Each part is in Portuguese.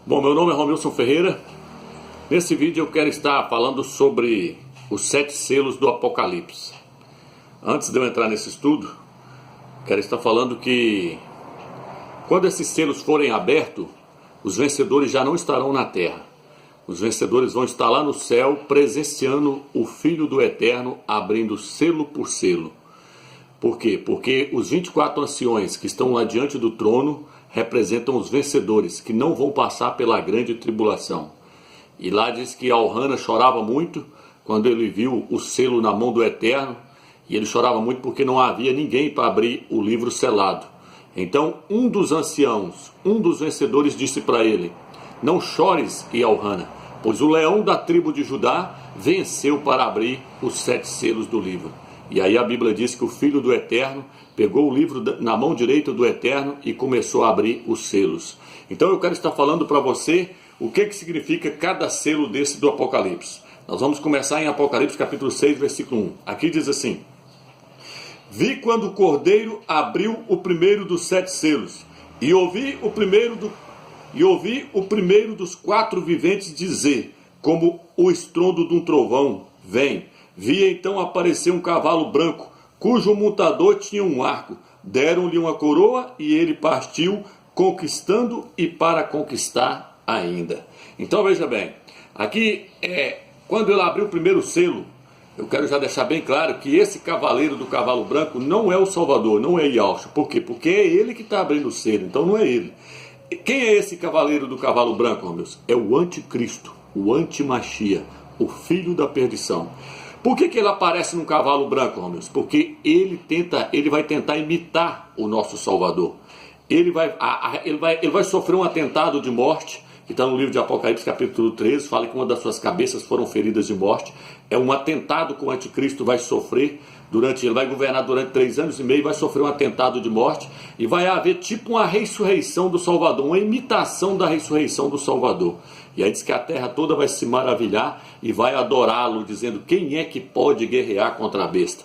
Bom, meu nome é Romilson Ferreira. Nesse vídeo eu quero estar falando sobre os 7 selos do Apocalipse. Antes de eu entrar nesse estudo, quero estar falando que quando esses selos forem abertos, os vencedores já não estarão na terra. Os vencedores vão estar lá no céu presenciando o Filho do Eterno abrindo selo por selo. Por quê? Porque os 24 anciões que estão lá diante do trono representam os vencedores, que não vão passar pela grande tribulação. E lá diz que Elrana chorava muito quando ele viu o selo na mão do Eterno, e ele chorava muito porque não havia ninguém para abrir o livro selado. Então um dos anciãos, um dos vencedores disse para ele: não chores, Elrana, pois o leão da tribo de Judá venceu para abrir os 7 selos do livro. E aí a Bíblia diz que o Filho do Eterno pegou o livro na mão direita do Eterno e começou a abrir os selos. Então eu quero estar falando para você o que significa cada selo desse do Apocalipse. Nós vamos começar em Apocalipse capítulo 6, versículo 1. Aqui diz assim: vi quando o Cordeiro abriu o primeiro dos 7 selos, e ouvi o primeiro dos 4 viventes dizer, como o estrondo de um trovão: vem. Vi então aparecer um cavalo branco, cujo montador tinha um arco. Deram-lhe uma coroa e ele partiu, conquistando e para conquistar ainda. Então veja bem, aqui quando ele abriu o primeiro selo, eu quero já deixar bem claro que esse cavaleiro do cavalo branco não é o Salvador, não é Yahshua. Por quê? Porque é ele que está abrindo o selo, então não é ele. Quem é esse cavaleiro do cavalo branco, meus amigos? É o anticristo, o antimachia, o filho da perdição. Por que ele aparece num cavalo branco, Romilson? Porque ele vai tentar imitar o nosso Salvador. Ele vai sofrer um atentado de morte, que está no livro de Apocalipse capítulo 13, fala que uma das suas cabeças foram feridas de morte. É um atentado que o anticristo vai sofrer, ele vai governar durante 3 anos e meio, vai sofrer um atentado de morte, e vai haver tipo uma ressurreição do Salvador, uma imitação da ressurreição do Salvador. E aí diz que a terra toda vai se maravilhar e vai adorá-lo, dizendo: quem é que pode guerrear contra a besta?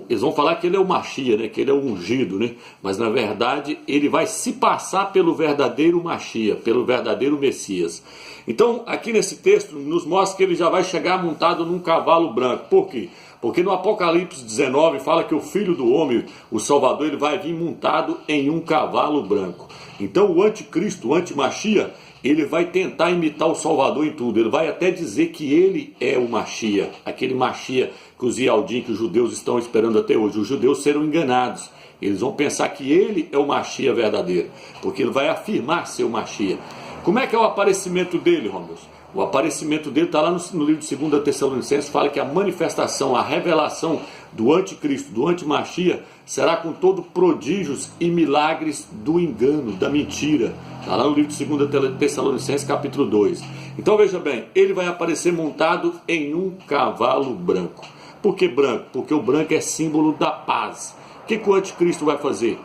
Eles vão falar que ele é o Machia, né? Que ele é o ungido, né? Mas na verdade ele vai se passar pelo verdadeiro Machia, pelo verdadeiro Messias. Então aqui nesse texto nos mostra que ele já vai chegar montado num cavalo branco. Por quê? Porque no Apocalipse 19 fala que o Filho do Homem, o Salvador, ele vai vir montado em um cavalo branco. Então o anticristo, o antimachia, ele vai tentar imitar o Salvador em tudo. Ele vai até dizer que ele é o Machia, aquele Machia que os Yaldim, que os judeus estão esperando até hoje. Os judeus serão enganados. Eles vão pensar que ele é o Machia verdadeiro, porque ele vai afirmar ser o Machia. Como é que é o aparecimento dele, Romilson? O aparecimento dele está lá no livro de 2 Tessalonicenses, fala que a manifestação, a revelação do anticristo, do antimachia, será com todo prodígios e milagres do engano, da mentira. Está lá no livro de 2 Tessalonicenses, capítulo 2. Então veja bem, ele vai aparecer montado em um cavalo branco. Por que branco? Porque o branco é símbolo da paz. O que o anticristo vai fazer?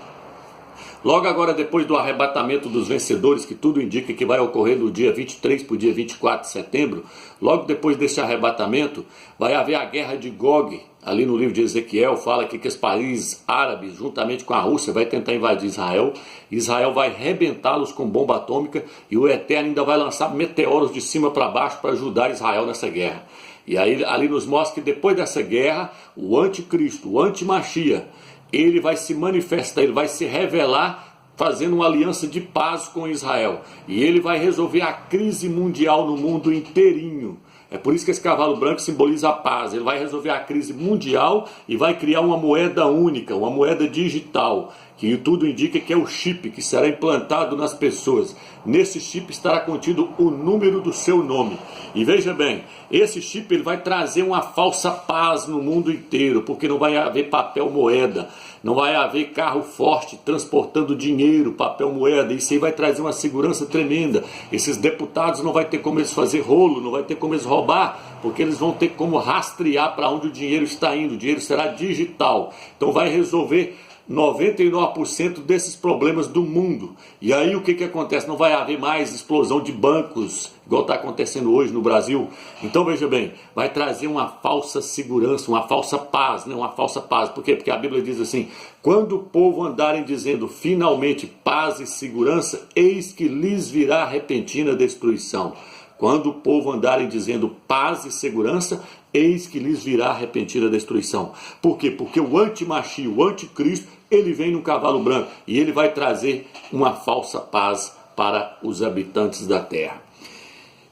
Logo agora, depois do arrebatamento dos vencedores, que tudo indica que vai ocorrer do dia 23 para o dia 24 de setembro, logo depois desse arrebatamento, vai haver a guerra de Gog. Ali no livro de Ezequiel fala que os países árabes, juntamente com a Rússia, vai tentar invadir Israel. Israel vai arrebentá-los com bomba atômica e o Eterno ainda vai lançar meteoros de cima para baixo para ajudar Israel nessa guerra. E aí ali nos mostra que depois dessa guerra, o anticristo, o antimachia, ele vai se manifestar, ele vai se revelar fazendo uma aliança de paz com Israel. E ele vai resolver a crise mundial no mundo inteirinho. É por isso que esse cavalo branco simboliza a paz. Ele vai resolver a crise mundial e vai criar uma moeda única, uma moeda digital, que tudo indica que é o chip que será implantado nas pessoas. Nesse chip estará contido o número do seu nome. E veja bem, esse chip ele vai trazer uma falsa paz no mundo inteiro, porque não vai haver papel moeda, não vai haver carro forte transportando dinheiro, papel moeda. Isso aí vai trazer uma segurança tremenda. Esses deputados não vai ter como eles fazer rolo, não vai ter como eles roubar, porque eles vão ter como rastrear para onde o dinheiro está indo. O dinheiro será digital. Então vai resolver 99% desses problemas do mundo. E aí o que acontece? Não vai haver mais explosão de bancos, igual está acontecendo hoje no Brasil. Então veja bem, vai trazer uma falsa segurança, uma falsa paz, né? Uma falsa paz. Por quê? Porque a Bíblia diz assim: quando o povo andarem dizendo finalmente paz e segurança, eis que lhes virá repentina destruição. Quando o povo andarem dizendo paz e segurança, eis que lhes virá repentina destruição. Por quê? Porque o anti-Machia, o anticristo, ele vem num cavalo branco e ele vai trazer uma falsa paz para os habitantes da terra.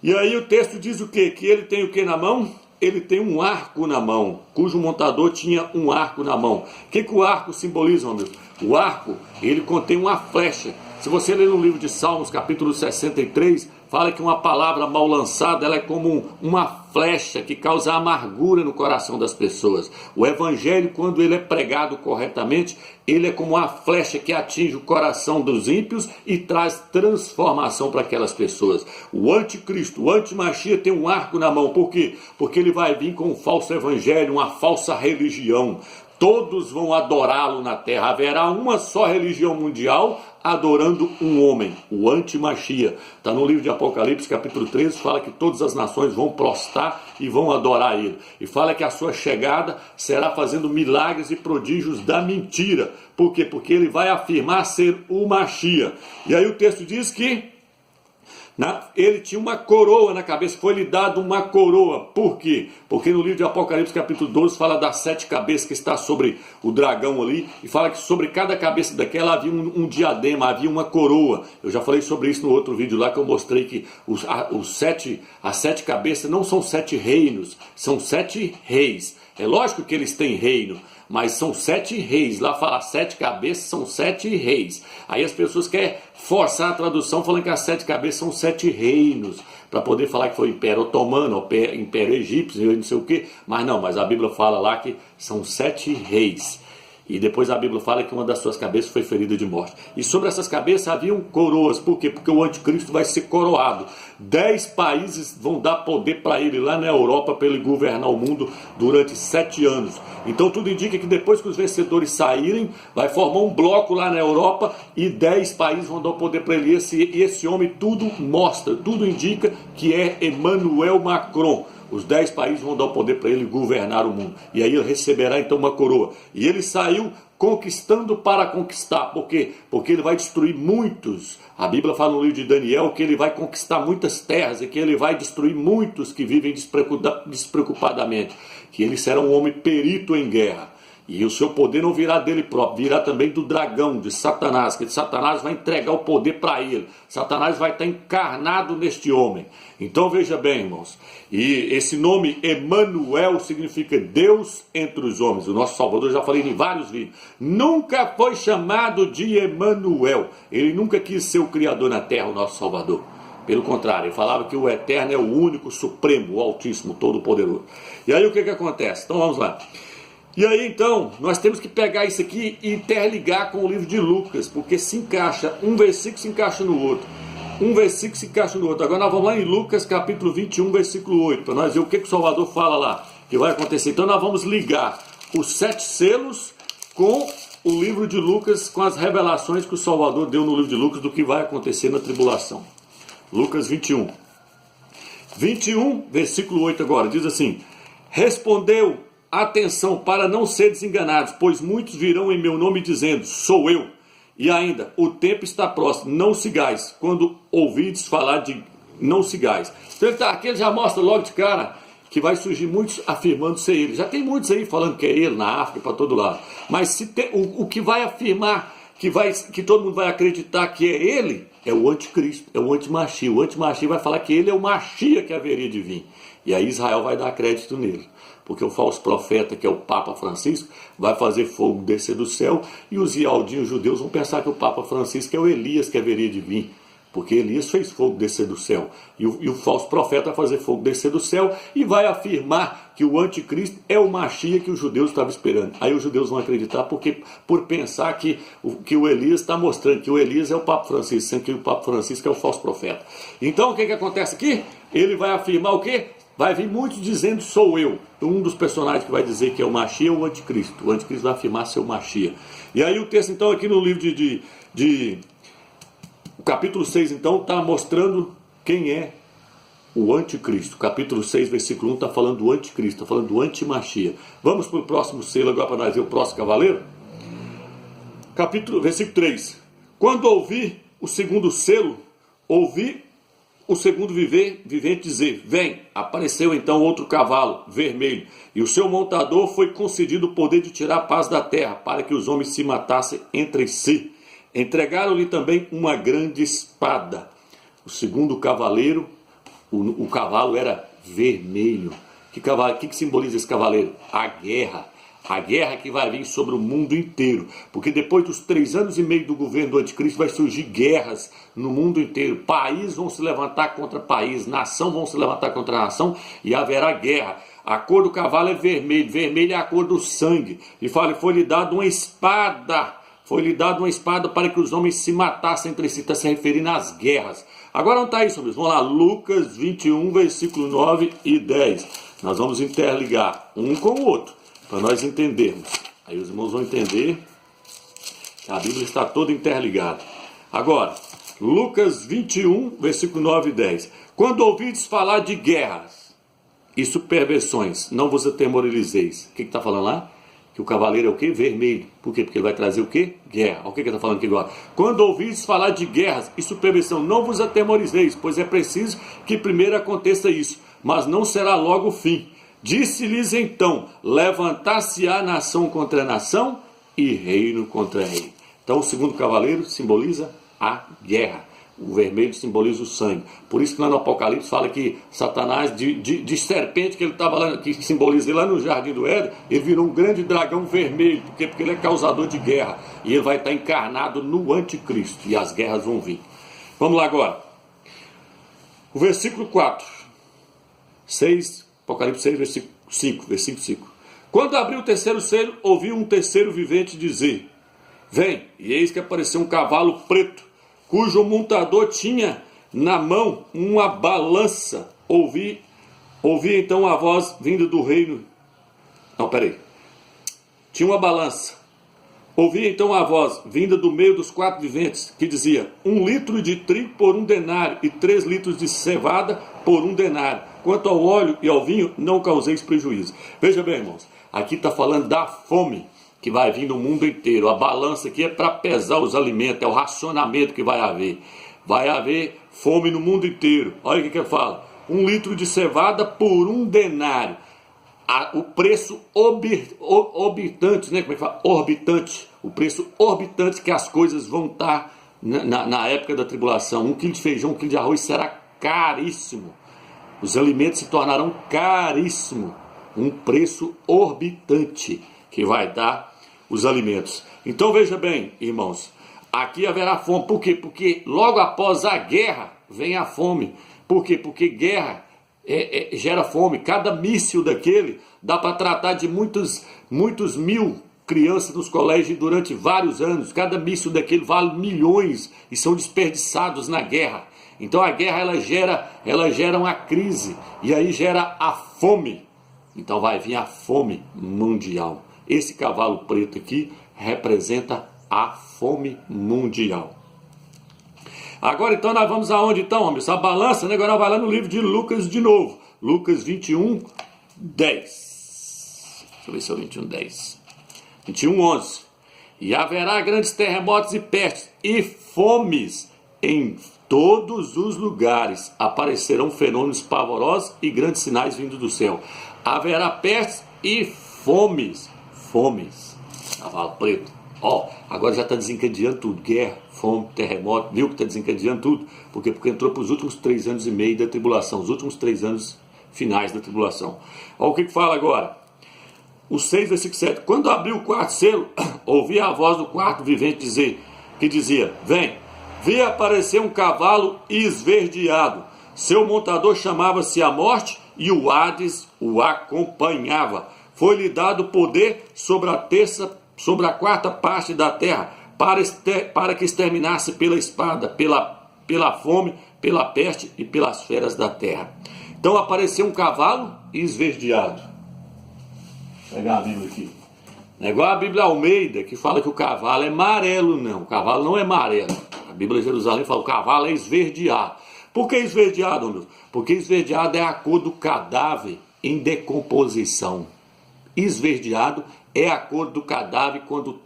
E aí o texto diz o quê? Que ele tem o que na mão? Ele tem um arco na mão, cujo montador tinha um arco na mão. O que o arco simboliza, meu Deus? O arco, ele contém uma flecha. Se você ler no livro de Salmos, capítulo 63, fala que uma palavra mal lançada, ela é como uma flecha que causa amargura no coração das pessoas. O evangelho, quando ele é pregado corretamente, ele é como uma flecha que atinge o coração dos ímpios e traz transformação para aquelas pessoas. O anticristo, o antimachia tem um arco na mão. Por quê? Porque ele vai vir com um falso evangelho, uma falsa religião. Todos vão adorá-lo na terra. Haverá uma só religião mundial adorando um homem, o anti-Machia. Está no livro de Apocalipse, capítulo 13, fala que todas as nações vão prostrar e vão adorar ele. E fala que a sua chegada será fazendo milagres e prodígios da mentira. Por quê? Porque ele vai afirmar ser o Machia. E aí o texto diz que ele tinha uma coroa na cabeça, foi-lhe dado uma coroa. Por quê? Porque no livro de Apocalipse, capítulo 12, fala das 7 cabeças que está sobre o dragão ali, e fala que sobre cada cabeça daquela havia um diadema, havia uma coroa. Eu já falei sobre isso no outro vídeo lá, que eu mostrei que as 7 cabeças não são 7 reinos, são 7 reis. É lógico que eles têm reino, mas são 7 reis. Lá fala 7 cabeças, são 7 reis. Aí as pessoas querem forçar a tradução falando que as 7 cabeças são 7 reinos, para poder falar que foi o Império Otomano, o Império Egípcio, não sei o que. Mas não, mas a Bíblia fala lá que são 7 reis. E depois a Bíblia fala que uma das suas cabeças foi ferida de morte. E sobre essas cabeças haviam coroas. Por quê? Porque o anticristo vai ser coroado. 10 países vão dar poder para ele lá na Europa, para ele governar o mundo durante 7 anos. Então tudo indica que depois que os vencedores saírem, vai formar um bloco lá na Europa e 10 países vão dar o poder para ele. E esse homem tudo mostra, tudo indica que é Emmanuel Macron. Os 10 países vão dar o poder para ele governar o mundo. E aí ele receberá então uma coroa. E ele saiu conquistando para conquistar. Por quê? Porque ele vai destruir muitos. A Bíblia fala no livro de Daniel que ele vai conquistar muitas terras e que ele vai destruir muitos que vivem despreocupadamente. Que ele será um homem perito em guerra. E o seu poder não virá dele próprio, virá também do dragão, de Satanás, que Satanás vai entregar o poder para ele. Satanás vai estar encarnado neste homem. Então veja bem, irmãos, e esse nome Emmanuel significa Deus entre os homens. O nosso Salvador, já falei em vários vídeos, nunca foi chamado de Emmanuel. Ele nunca quis ser o Criador na terra, o nosso Salvador. Pelo contrário, ele falava que o Eterno é o único, supremo, o Altíssimo, Todo-Poderoso. E aí o que acontece? Então vamos lá. E aí então, nós temos que pegar isso aqui e interligar com o livro de Lucas, porque se encaixa, um versículo se encaixa no outro. Um versículo se encaixa no outro. Agora nós vamos lá em Lucas capítulo 21, versículo 8, para nós ver o que o Salvador fala lá, que vai acontecer. Então nós vamos ligar os 7 selos com o livro de Lucas, com as revelações que o Salvador deu no livro de Lucas do que vai acontecer na tribulação. Lucas 21. 21, versículo 8 agora, diz assim: respondeu, atenção, para não seres enganados, pois muitos virão em meu nome dizendo, sou eu. E ainda, o tempo está próximo, não sigais. Quando ouvides falar de não sigais. Então aqui ele já mostra logo de cara que vai surgir muitos afirmando ser ele. Já tem muitos aí falando que é ele, na África, para todo lado. Mas se tem, o que vai afirmar, que todo mundo vai acreditar que é ele, é o anticristo, é o antimachia. O antimachia vai falar que ele é o machia que haveria de vir. E aí Israel vai dar crédito nele. Porque o falso profeta, que é o Papa Francisco, vai fazer fogo descer do céu, e os ialdinhos judeus vão pensar que o Papa Francisco é o Elias que haveria de vir, porque Elias fez fogo descer do céu, e o falso profeta vai fazer fogo descer do céu, e vai afirmar que o anticristo é o Machia que os judeus estavam esperando. Aí os judeus vão acreditar por pensar que o Elias está mostrando que o Elias é o Papa Francisco, sendo que o Papa Francisco é o falso profeta. Então o que acontece aqui? Ele vai afirmar o quê? vai vir muitos dizendo sou eu. Um dos personagens que vai dizer que é o Machia é o anticristo. O anticristo vai afirmar ser o Machia. E aí o texto então aqui no livro o capítulo 6 então está mostrando quem é o anticristo. Capítulo 6, versículo 1 está falando do anticristo, está falando do antimachia. Vamos para o próximo selo agora para nós ver o próximo cavaleiro? Versículo 3. Quando ouvi o segundo selo, ouvi o segundo vivente dizer, vem. Apareceu então outro cavalo vermelho, e o seu montador foi concedido o poder de tirar a paz da terra, para que os homens se matassem entre si. Entregaram-lhe também uma grande espada. O segundo cavaleiro, o cavalo era vermelho. Que simboliza esse cavaleiro? A guerra. A guerra que vai vir sobre o mundo inteiro. Porque depois dos 3 anos e meio do governo do anticristo vai surgir guerras no mundo inteiro. Países vão se levantar contra país, nação vão se levantar contra nação e haverá guerra. A cor do cavalo é vermelho. Vermelho é a cor do sangue. E fala, foi-lhe dado uma espada. Foi-lhe dado uma espada para que os homens se matassem entre si. Está se referindo às guerras. Agora não está isso, amigos. Vamos lá, Lucas 21, versículo 9 e 10. Nós vamos interligar um com o outro, para nós entendermos. Aí os irmãos vão entender que a Bíblia está toda interligada. Agora, Lucas 21, versículo 9 e 10. Quando ouvides falar de guerras e superversões, não vos atemorizeis. O que está falando lá? Que o cavaleiro é o quê? Vermelho. Por quê? Porque ele vai trazer o quê? Guerra. Olha o que ele está falando aqui agora. Quando ouvides falar de guerras e superversão, não vos atemorizeis, pois é preciso que primeiro aconteça isso, mas não será logo o fim. Disse-lhes então, levantar-se-á nação contra nação e reino contra reino. Então o segundo cavaleiro simboliza a guerra. O vermelho simboliza o sangue. Por isso que lá no Apocalipse fala que Satanás, de serpente que ele estava lá, que simboliza lá no Jardim do Éden, ele virou um grande dragão vermelho. Por quê? Porque ele é causador de guerra. E ele vai estar encarnado no anticristo. E as guerras vão vir. Vamos lá agora. O versículo 4. Apocalipse 6, versículo 5. Quando abriu o terceiro selo, ouvi um terceiro vivente dizer, vem, e eis que apareceu um cavalo preto, cujo montador tinha na mão uma balança. Ouvi então a voz vinda do reino. Tinha uma balança. Ouvi então a voz vinda do meio dos 4 viventes, que dizia, 1 litro de trigo por 1 denário, e 3 litros de cevada por 1 denário. Quanto ao óleo e ao vinho, não causeis prejuízo. Veja bem, irmãos, aqui está falando da fome que vai vir no mundo inteiro. A balança aqui é para pesar os alimentos, é o racionamento que vai haver. Vai haver fome no mundo inteiro. Olha o que ele fala. 1 litro de cevada por 1 denário. O preço orbitante, né? Como é que fala? Orbitante. O preço orbitante que as coisas vão estar na época da tribulação. 1 quilo de feijão, 1 quilo de arroz será caríssimo. Os alimentos se tornarão caríssimos. Um preço orbitante que vai dar os alimentos. Então veja bem, irmãos, aqui haverá fome. Por quê? Porque logo após a guerra vem a fome. Por quê? Porque guerra gera fome. Cada míssil daquele dá para tratar de muitos mil crianças nos colégios durante vários anos. Cada míssil daquele vale milhões e são desperdiçados na guerra. Então a guerra ela gera uma crise e aí gera a fome. Então vai vir a fome mundial. Esse cavalo preto aqui representa a fome mundial. Agora então nós vamos aonde então, homem? Essa balança, né? Agora nós vamos lá no livro de Lucas de novo. Lucas 21, 10. Deixa eu ver se é o 21, 10. 21, 11. E haverá grandes terremotos e pestes e fomes em todos os lugares. Aparecerão fenômenos pavorosos e grandes sinais vindos do céu. Haverá pestes e fomes. Cavalo preto. Agora já está desencadeando tudo. Guerra, fome, terremoto. Viu que está desencadeando tudo? Porque entrou para os últimos 3 anos e meio da tribulação. Os últimos 3 anos finais da tribulação. Olha o que fala agora. O 6, versículo 7. Quando abriu o 4º selo, ouvi a voz do 4º vivente que dizia, vem. Vi aparecer um cavalo esverdeado. Seu montador chamava-se a Morte e o Hades o acompanhava. Foi-lhe dado poder sobre a 4ª parte da terra, para que exterminasse pela espada, pela fome, pela peste e pelas feras da terra. Então apareceu um cavalo esverdeado. Vou pegar a Bíblia aqui. Não é igual a Bíblia Almeida, que fala que o cavalo é amarelo, não. O cavalo não é amarelo. A Bíblia de Jerusalém fala que o cavalo é esverdeado. Por que esverdeado, meu? Porque esverdeado é a cor do cadáver em decomposição. Esverdeado é a cor do cadáver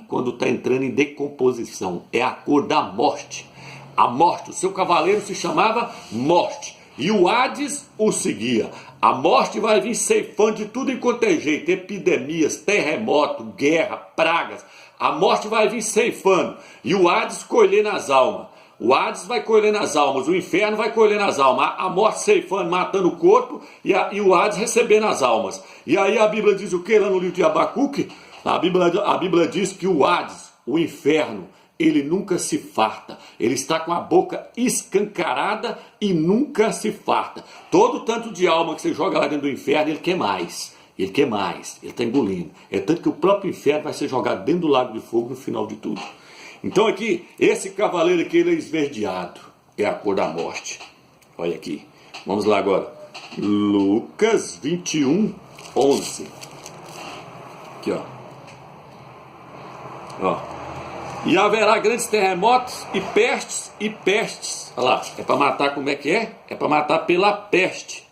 quando está entrando em decomposição. É a cor da morte. A morte. O seu cavaleiro se chamava Morte. E o Hades o seguia. A morte vai vir ceifando de tudo enquanto é jeito. Epidemias, terremoto, guerra, pragas. A morte vai vir ceifando. E o Hades colhendo as almas. O Hades vai colhendo as almas. O inferno vai colhendo as almas. A morte ceifando, matando o corpo. E o Hades recebendo as almas. E aí a Bíblia diz o que lá no livro de Abacuque? A Bíblia diz que o Hades, o inferno, ele nunca se farta. Ele está com a boca escancarada e nunca se farta. Todo tanto de alma que você joga lá dentro do inferno, ele quer mais. Ele quer mais. Ele está engolindo. É tanto que o próprio inferno vai ser jogado dentro do lago de fogo no final de tudo. Então aqui, esse cavaleiro aqui, ele é esverdeado. É a cor da morte. Olha aqui. Vamos lá agora. Lucas 21, 11. Aqui, ó. Ó. E haverá grandes terremotos e pestes. Olha lá, é para matar como é que é? É para matar pela peste.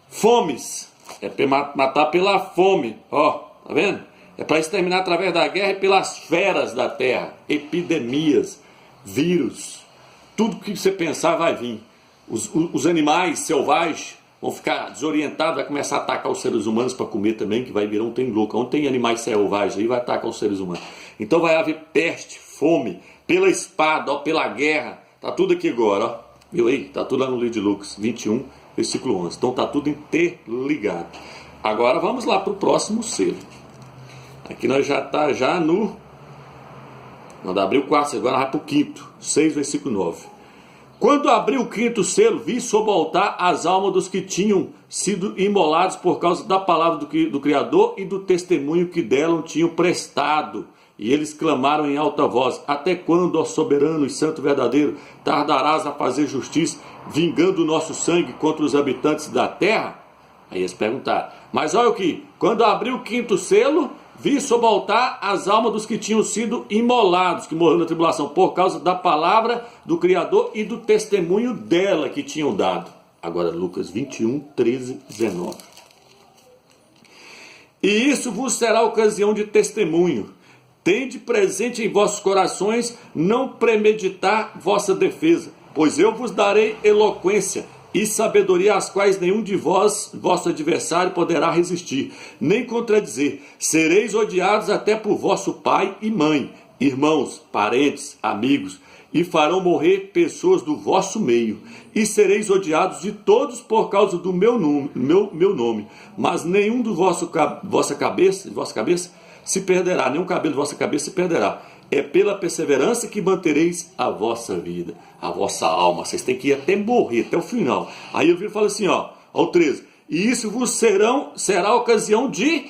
Fomes, é para matar pela fome. Ó, tá vendo? É para exterminar através da guerra e pelas feras da terra. Epidemias, vírus, tudo que você pensar vai vir. Os animais selvagens vão ficar desorientados, vai começar a atacar os seres humanos para comer também, que vai virar um trem louco. Onde tem animais selvagens aí, vai atacar os seres humanos. Então vai haver peste, fome, pela espada, ó, pela guerra. Tá tudo aqui agora, ó. Viu aí? Tá tudo lá no livro de Lucas 21, versículo 11. Então tá tudo interligado. Agora vamos lá para o próximo selo. Aqui nós já tá no... Quando abrir o quarto, agora vai para o quinto. 6, versículo 9. Quando abriu o quinto selo, vi sobre o altar as almas dos que tinham sido imolados por causa da palavra do Criador e do testemunho que dela tinham prestado. E eles clamaram em alta voz: até quando, ó soberano e santo verdadeiro, tardarás a fazer justiça, vingando o nosso sangue contra os habitantes da terra? Aí eles perguntaram. Mas olha o que, quando abriu o quinto selo, vi sobre o altar as almas dos que tinham sido imolados, que morreram na tribulação, por causa da palavra do Criador e do testemunho dela que tinham dado. Agora Lucas 21, 13, 19. E isso vos será ocasião de testemunho. Tende presente em vossos corações não premeditar vossa defesa, pois eu vos darei eloquência e sabedoria às quais nenhum de vós, vosso adversário, poderá resistir, nem contradizer. Sereis odiados até por vosso pai e mãe, irmãos, parentes, amigos, e farão morrer pessoas do vosso meio, e sereis odiados de todos por causa do meu nome, mas nenhum do vossa cabeça se perderá, nenhum cabelo de vossa cabeça se perderá. É pela perseverança que mantereis a vossa vida, a vossa alma. Vocês têm que ir até morrer, até o final. Aí eu viro e falo assim, ó, ao 13. E isso vos será ocasião de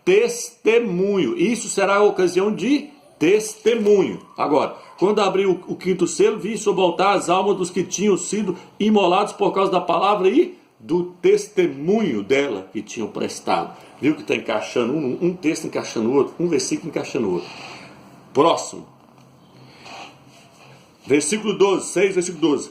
testemunho. Isso será ocasião de testemunho. Agora, quando abriu o quinto selo, vi sobre o altar as almas dos que tinham sido imolados por causa da palavra e do testemunho dela que tinham prestado. Viu que está encaixando um texto encaixando o outro, um versículo encaixando o outro. Próximo. Versículo 12, 6, versículo 12.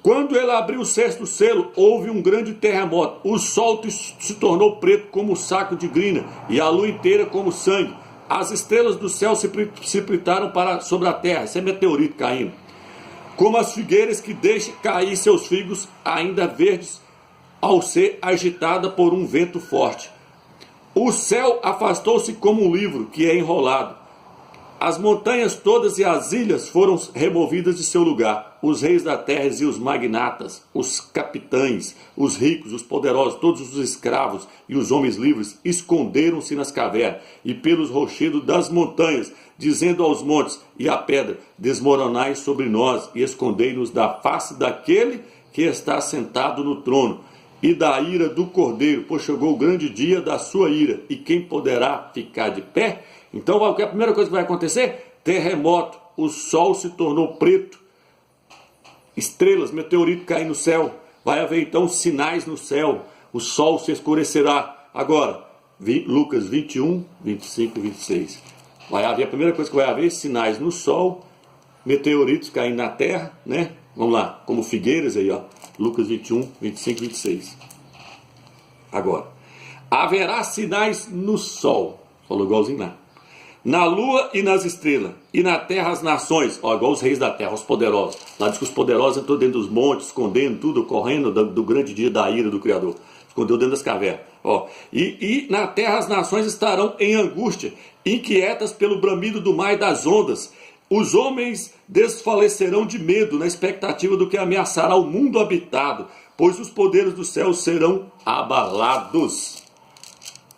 Quando ele abriu o sexto selo, houve um grande terremoto. O sol se tornou preto como saco de grina, e a lua inteira como sangue. As estrelas do céu se precipitaram sobre a terra. Isso é meteorito caindo. Como as figueiras que deixam cair seus figos ainda verdes ao ser agitada por um vento forte. O céu afastou-se como um livro que é enrolado. As montanhas todas e as ilhas foram removidas de seu lugar. Os reis da terra e os magnatas, os capitães, os ricos, os poderosos, todos os escravos e os homens livres esconderam-se nas cavernas e pelos rochedos das montanhas, dizendo aos montes e à pedra: desmoronai sobre nós e escondei-nos da face daquele que está sentado no trono e da ira do cordeiro, pois chegou o grande dia da sua ira, e quem poderá ficar de pé? Então, a primeira coisa que vai acontecer? Terremoto, o sol se tornou preto, estrelas, meteorito caem no céu, Vai haver então sinais no céu, o sol se escurecerá. Agora, Lucas 21, 25 e 26. Vai haver, a primeira coisa que vai haver, sinais no sol, meteoritos caindo na terra, né? Vamos lá, como figueiras aí, ó. Lucas 21, 25 e 26. Agora, haverá sinais no sol, falou igualzinho lá, na lua e nas estrelas, e na terra as nações, ó, igual os reis da terra, os poderosos. Lá diz que os poderosos entrou dentro dos montes, escondendo tudo, correndo do grande dia da ira do Criador. Escondeu dentro das cavernas. Ó. E na terra as nações estarão em angústia, inquietas pelo bramido do mar e das ondas. Os homens desfalecerão de medo na expectativa do que ameaçará o mundo habitado, pois os poderes do céu serão abalados.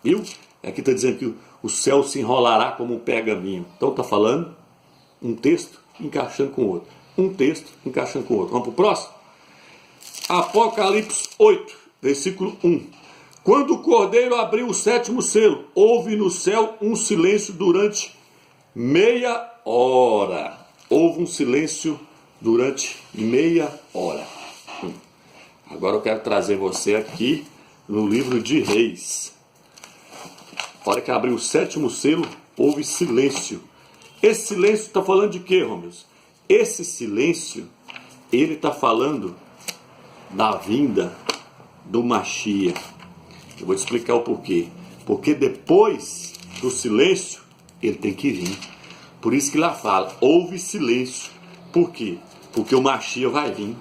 Viu? Aqui está dizendo que o céu se enrolará como um pergaminho. Então está falando um texto encaixando com o outro. Um texto encaixando com o outro. Vamos para o próximo? Apocalipse 8, versículo 1. Quando o cordeiro abriu o 7º selo, houve no céu um silêncio durante meia hora. Houve um silêncio durante meia hora. Agora eu quero trazer você aqui no livro de Reis. A hora que abriu o 7º selo, houve silêncio. Esse silêncio está falando de quê, Romeus? Esse silêncio, ele está falando da vinda do Mashiach. Eu vou te explicar o porquê. Porque depois do silêncio, ele tem que vir. Por isso que lá fala, houve silêncio. Por quê? Porque o Mashiach vai vir.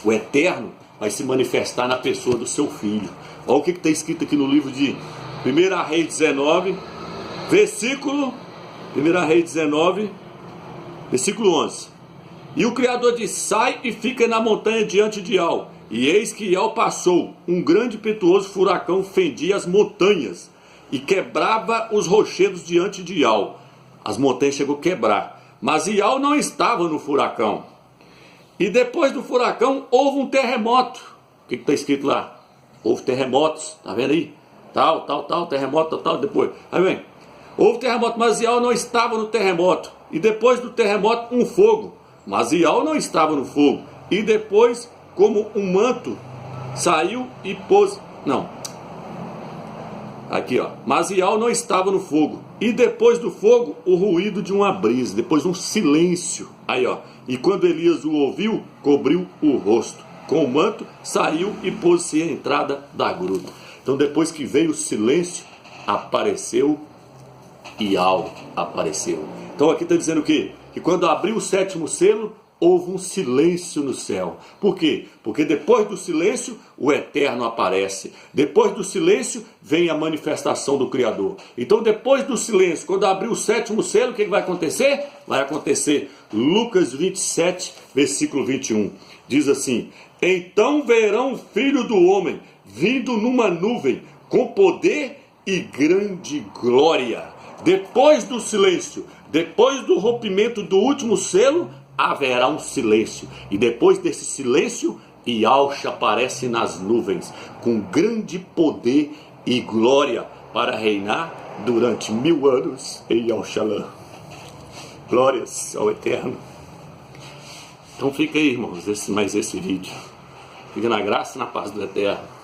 O Eterno vai se manifestar na pessoa do seu filho. Olha o que está escrito aqui no livro de 1 Reis 19, versículo 1 Reis 19, versículo 11. E o Criador disse, sai e fica na montanha diante de Ial. E eis que Ial passou, um grande impetuoso furacão fendia as montanhas e quebrava os rochedos diante de Ial. As montanhas chegou a quebrar, mas Ial não estava no furacão. E depois do furacão houve um terremoto. O que está escrito lá? Houve terremotos, tá vendo aí? Tal, terremoto, tal, depois. Aí vem, houve terremoto, mas Ial não estava no terremoto. E depois do terremoto, um fogo, mas Ial não estava no fogo. E depois, como um manto, saiu e pôs... Não. Aqui, ó. Mas Ial não estava no fogo. E depois do fogo, o ruído de uma brisa. Depois um silêncio. Aí, ó. E quando Elias o ouviu, cobriu o rosto. Com o manto, saiu e pôs-se à entrada da gruta. Então, depois que veio o silêncio, apareceu Ial. Apareceu. Então, aqui está dizendo o quê? Que quando abriu o 7º selo, houve um silêncio no céu. Por quê? Porque depois do silêncio, o Eterno aparece. Depois do silêncio, vem a manifestação do Criador. Então, depois do silêncio, quando abrir o 7º selo, o que vai acontecer? Vai acontecer Lucas 27, versículo 21. Diz assim, então verão o Filho do Homem vindo numa nuvem com poder e grande glória. Depois do silêncio, depois do rompimento do último selo, haverá um silêncio. E depois desse silêncio, Yahshua aparece nas nuvens, com grande poder e glória, para reinar durante 1000 anos em Yahushalã. Glórias ao Eterno. Então fica aí, irmãos, mais esse vídeo. Fica na graça e na paz do Eterno.